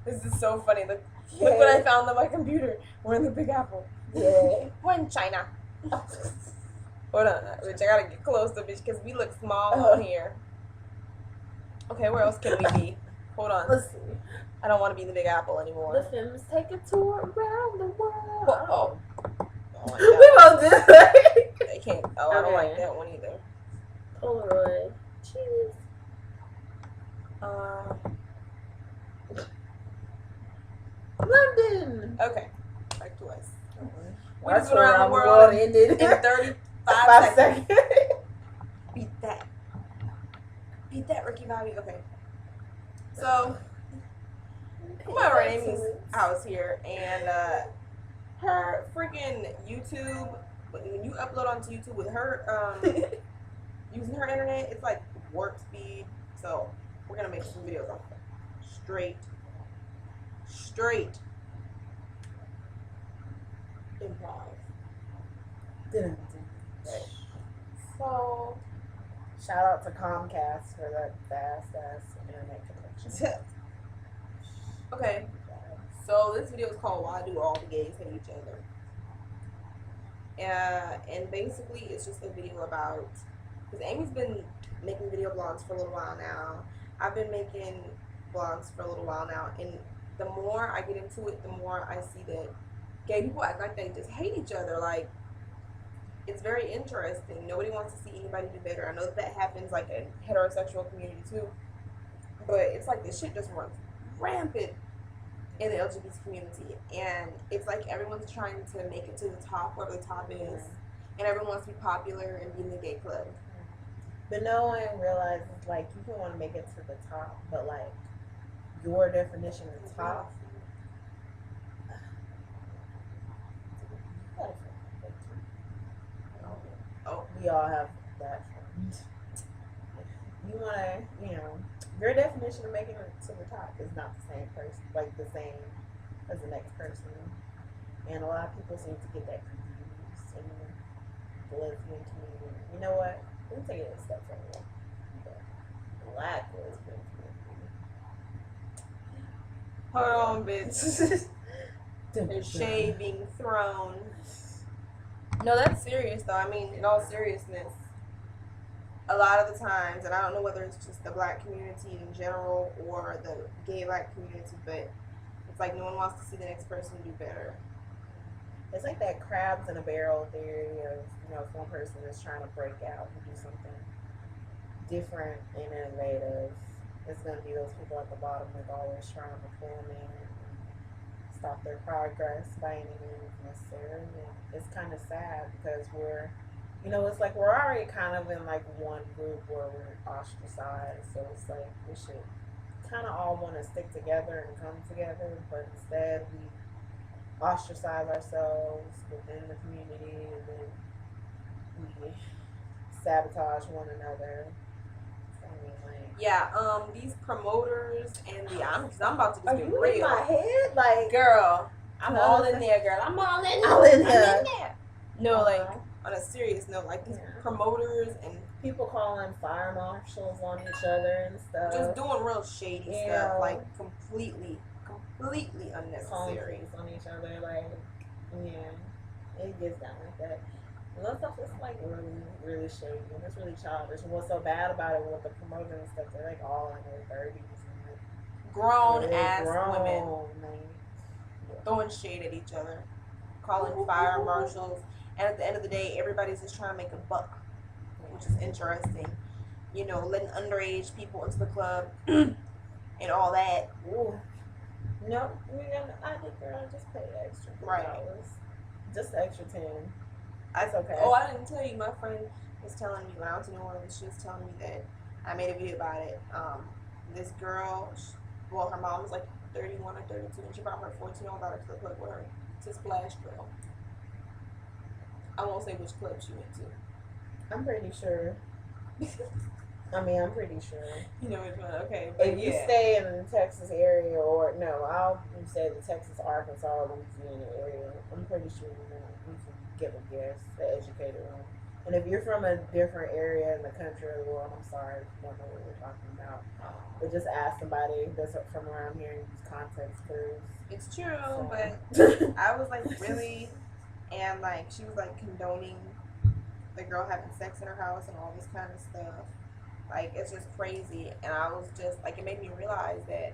This is so funny. Look what I found on my computer. We're in the Big Apple. Yeah. We're in China. Hold on, bitch. I gotta get close to bitch because we look small on here. Okay, where else can we be? Hold on. Let's see. I don't want to be in the Big Apple anymore. The Femmes take a tour around the world. Oh my We won't do that. I can't. Oh, I don't like that one either. Polaroid. Cheese. London. Okay. Back to us. We Our just tour went around the world ended in 35 seconds. Beat that. Beat that, Ricky Bobby. Okay. So, I'm over at Amy's house here, and her freaking YouTube, when you upload onto YouTube with her, using her internet, it's like warp speed. So, we're going to make some videos off of it. Straight improv. Right. So, shout out to Comcast for that fast ass internet connection. Okay, so this video is called "Why Do All the Gays Hate Each Other?" And basically, it's just a video about, because Amy's been making video blogs for a little while now. I've been making blogs for a little while now, and the more I get into it, the more I see that gay people act like they just hate each other. Like, it's very interesting. Nobody wants to see anybody do better. I know that happens like in heterosexual community too, but it's like this shit just runs rampant in the LGBT community, and it's like everyone's trying to make it to the top, wherever the top is, and everyone wants to be popular and be in the gay club. But no one realizes, like, you can want to make it to the top, but like your definition of top. Oh, we all have that. You want to, your definition of making it to the top is not the same person, like the same as the next person. And a lot of people seem to get that confused in the lesbian community. You know what? Let me take it a step further. The black lesbian community. Hold on, bitch. There's shade being thrown. No, that's serious though. I mean, in all seriousness, a lot of the times, and I don't know whether it's just the black community in general or the gay black community, but it's like no one wants to see the next person do better. It's like that crabs in a barrel theory of, if one person is trying to break out and do something different and innovative, it's going to be those people at the bottom that are always trying to perform in and stop their progress by any means necessary. And it's kind of sad because we're, it's like we're already kind of in like one group where we're ostracized. So it's like we should kind of all want to stick together and come together, but instead we ostracize ourselves within the community, and then we sabotage one another. Yeah, these promoters and I'm about to just be real. In my head, like, girl, I'm all in there, girl. I'm all in there. All in there. No, like, on a serious note, like these promoters and people calling fire marshals on each other and stuff, just doing real shady stuff, like completely unnecessary. On each other, like, it gets down like that. And that stuff is like really shady, and it's really childish. And what's so bad about it with the promoters and stuff, they're like all in their 30s and like grown women man. Throwing shade at each other, calling fire marshals, and at the end of the day, everybody's just trying to make a buck, which is interesting. Letting underage people into the club and all that. Ooh. No, I think girl, just pay extra $10. Right. Just the extra 10. That's okay. Oh, I didn't tell you. My friend was telling me when I was in New Orleans. She was telling me that I made a video about it. This girl, her mom was like 31 or 32, and she brought her 14-year-old daughter to the club with her to Splash Girl. I won't say which club she went to. I'm pretty sure. I'm pretty sure. You know which one? Okay. If you stay in the Texas area, or no, I'll say the Texas, Arkansas, Louisiana area, I'm pretty sure you can give a guess, the educated one. And if you're from a different area in the country or the world, I'm sorry if you don't know what we're talking about. But just ask somebody that's from around here and use context clues. It's true, but I was like, really? And like, she was like condoning the girl having sex in her house and all this kind of stuff. Like, it's just crazy. And I was just like, it made me realize that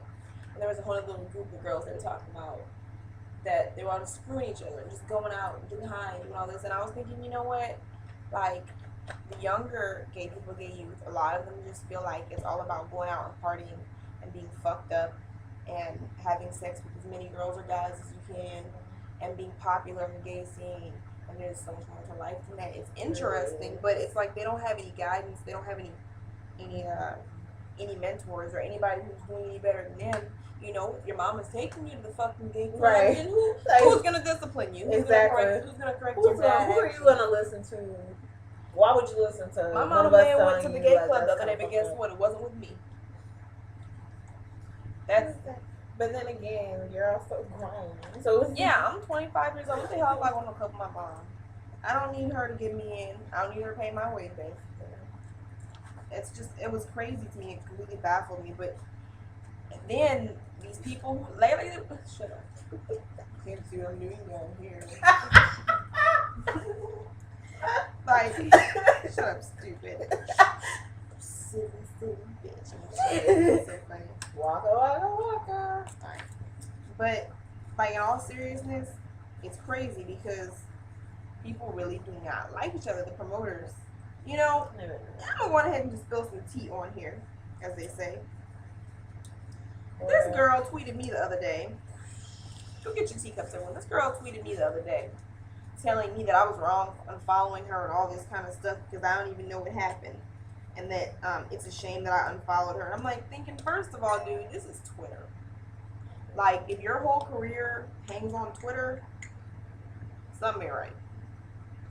there was a whole little group of girls that were talking about that they were all just screwing each other, just going out and getting high and doing all this. And I was thinking, you know what? Like, the younger gay people, gay youth, a lot of them just feel like it's all about going out and partying and being fucked up and having sex with as many girls or guys as you can and being popular in the gay scene. And there's so much more to life than that. It's interesting, but it's like they don't have any guidance. They don't have any mentors or anybody who's doing any better than them. You know, if your mom is taking you to the fucking gay club, Right. then Like, who's gonna discipline you? Exactly. Who's gonna correct your bad who are you actions? gonna listen to? Why would you listen to? My one mom of us and man went to telling the you, gay like, club the that's other day, kinda but guess fucked up? what? It wasn't with me. That's But then again, you're also grown. So it's yeah. I'm 25 years old. What the hell am I going to cook my mom? I don't need her to get me in. I don't need her to pay my way, basically. It's just, it was crazy to me. It completely baffled me. But then these people, lately, shut up. Can't see what I'm doing down here. Like, shut up, stupid. Silly bitch. It's so funny. Waka waka waka. Alright. But, like, in all seriousness, it's crazy because people really do not like each other, the promoters. You know, I'm gonna go ahead and just spill some tea on here, as they say. This girl tweeted me the other day. Go get your teacups, everyone. This girl tweeted me the other day, telling me that I was wrong on following her and all this kind of stuff because I don't even know what happened, and that it's a shame that I unfollowed her. And I'm like thinking, first of all, dude, this is Twitter. Like, if your whole career hangs on Twitter, something ain't right.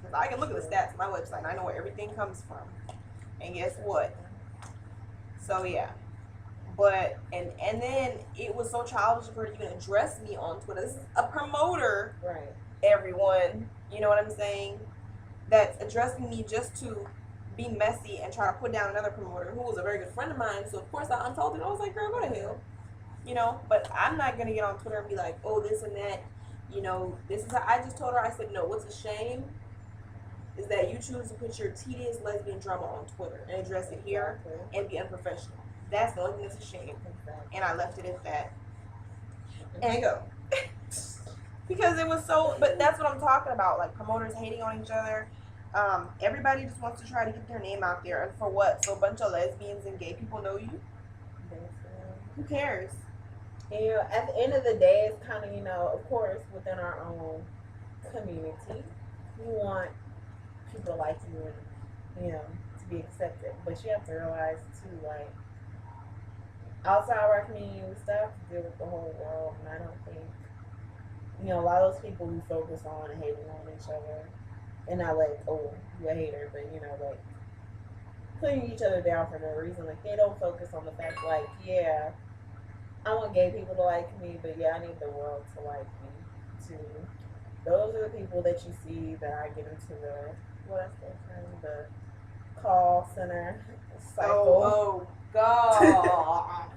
Because I can look at the stats on my website and I know where everything comes from. And guess what? So yeah. But and then it was so childish of her to even address me on Twitter. This is a promoter, Right. everyone. You know what I'm saying? That's addressing me just to be messy and try to put down another promoter who was a very good friend of mine. So of course I unfollowed it. I was like, girl, go to hell. You know, but I'm not gonna get on Twitter and be like, oh, this and that. You know, this is how I just told her. I said, no. What's a shame is that you choose to put your tedious lesbian drama on Twitter and address it here and be unprofessional. That's the only thing that's a shame. And I left it at that. And I go. Because it was so, but that's what I'm talking about. Like, promoters hating on each other. Everybody just wants to try to get their name out there. And for what? So a bunch of lesbians and gay people know you? Who cares? And, you know, at the end of the day, it's kind of, you know, of course, within our own community, you want people like you and, you know, to be accepted. But you have to realize, too, like, outside of our community, we still have to deal with the whole world. And I don't think, you know, a lot of those people who focus on hating on each other, and not like, oh, you're a hater, but, you know, like, putting each other down for no reason. Like, they don't focus on the fact, like, yeah, I want gay people to like me, but yeah, I need the world to like me too. Those are the people that you see that I get into what's the term? The call center cycle. Oh God.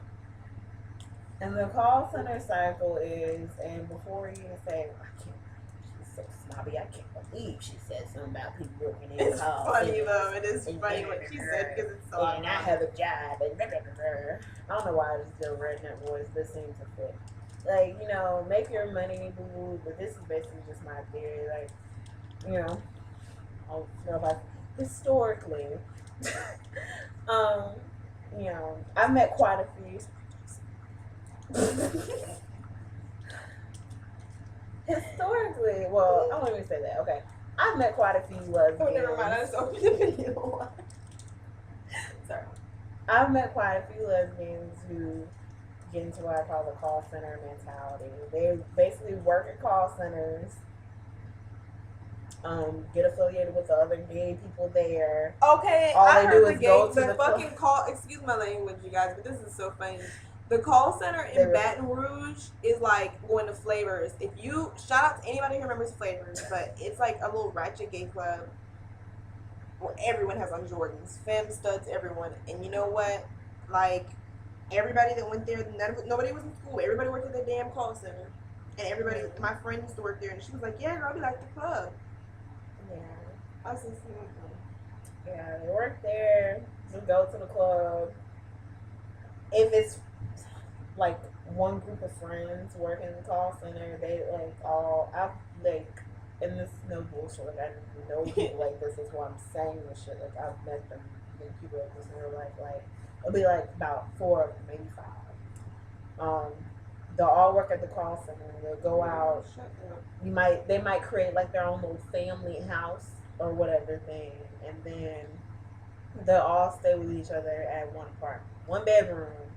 And the call center cycle is, and before you even say, I can't, she's so snobby, I can't believe she said something about people working in It's call funny centers. though. It is funny what she said because it's so. And I have a job, and blah, blah, blah, blah. I don't know why I just did a redneck voice. This seems to fit. Like, you know, make your money, boo boo. But this is basically just my theory. Like, you know, I'll feel like historically, you know, I've met quite a few. Historically, well, I won't even say that. Okay, I've met quite a few lesbians. Oh, never mind. I just opened the video. Sorry. I've met quite a few lesbians who get into what I call the call center mentality. They basically work at call centers, get affiliated with the other gay people there. Okay, All I they heard do the is gay, go to the the fucking call. Excuse my language, you guys, but this is so funny. The call center in Baton Rouge is like going to Flavors. If you shout out to anybody who remembers Flavors, but it's like a little ratchet gay club where everyone has on Jordans, Femme, studs, everyone. And you know what? Like everybody that went there, nobody was in school. Everybody worked at the damn call center, and everybody, my friend used to work there, and she was like, "Yeah, girl, we like the club." Yeah. I said, Yeah, they work there. Just go to the club. If it's like one group of friends working in the call center, they like all I like, and this is no bullshit. Like I know people like this. Is why I'm saying this shit. Like I've met them, people like this in real life. Like it'll be like about 4 of them, maybe 5. They'll all work at the call center. They'll go out. They might create like their own little family house or whatever thing, and then they'll all stay with each other at one apartment, one bedroom.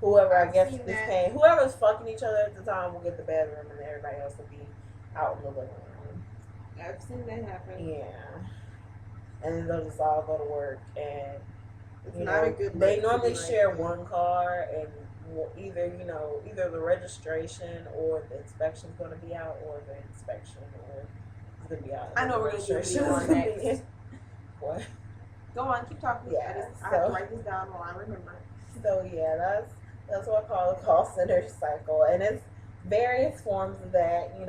Whoever I guess is paying, whoever's fucking each other at the time will get the bedroom, and everybody else will be out in the living room. I've seen that happen. Yeah, and then they'll just all go to work, and it's not a good. They normally share one car, and either the registration or the inspection's going to be out, or the inspection or it's going to be out. I know we're going to do a video on next. What? Go on, keep talking. Yeah, I have to write this down while I remember. So yeah, that's what I call the call center cycle, and it's various forms of that. You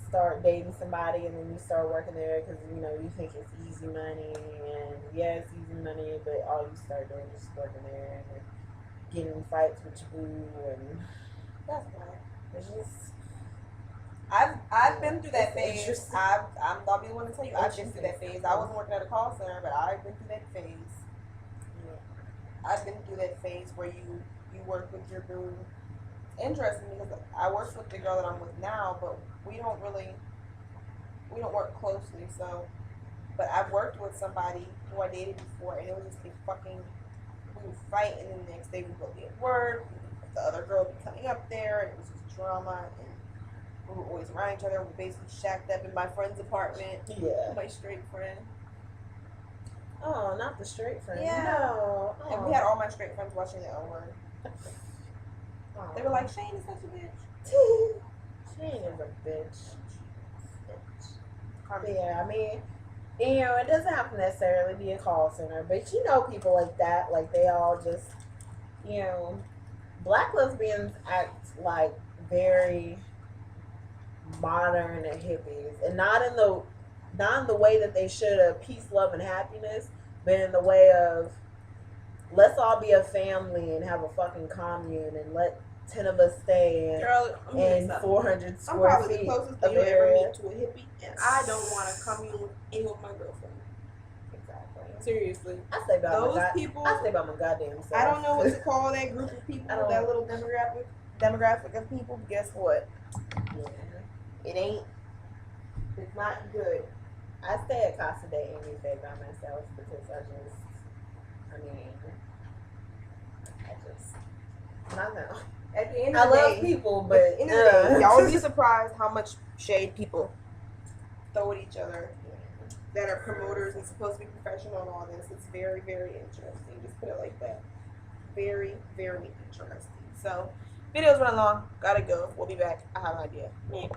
start dating somebody, and then you start working there because you think it's easy money, and yeah, it's easy money, but all you start doing is working there and getting in fights with your boo, and that's why it's just. I've been through that phase. I'm not be the one to tell you. I've been through that phase. I wasn't working at a call center, but I've been through that phase. I've been through that phase where you work with your boo. It's interesting because I work with the girl that I'm with now, but we don't work closely. So, but I've worked with somebody who I dated before, and it was just we would fight, and then the next day we'd go be at work. The other girl would be coming up there, and it was just drama, and we were always around each other. We were basically shacked up in my friend's apartment. Yeah. My straight friend. Oh, not the straight friend. Yeah. No. Oh. And we had all my straight friends watching the L Word. Oh. They were like, Shane is such a bitch. Shane is a bitch. Yeah, I mean, it doesn't have to necessarily be a call center, but people like that, like they all just, black lesbians act like very modern and hippies, and not in the way that they should of peace, love, and happiness, but in the way of let's all be a family and have a fucking commune and let 10 of us stay in 400 square feet. I'm probably the closest thing you'll ever meet to a hippie, and I don't want to commune with any of my girlfriends. Exactly. Seriously. I stay by my goddamn self. I don't know what to call that group of people, that little demographic of people. But guess what? Yeah. It's not good. I stay at Casa de Amy by myself because I don't know. At the end of the day, love people, but at the end of the day, y'all would be surprised how much shade people throw at each other that are promoters and supposed to be professional and all this. It's very, very interesting. Just put it like that. Very, very interesting. So, video's running long. Gotta go. We'll be back. I have an idea. Yeah.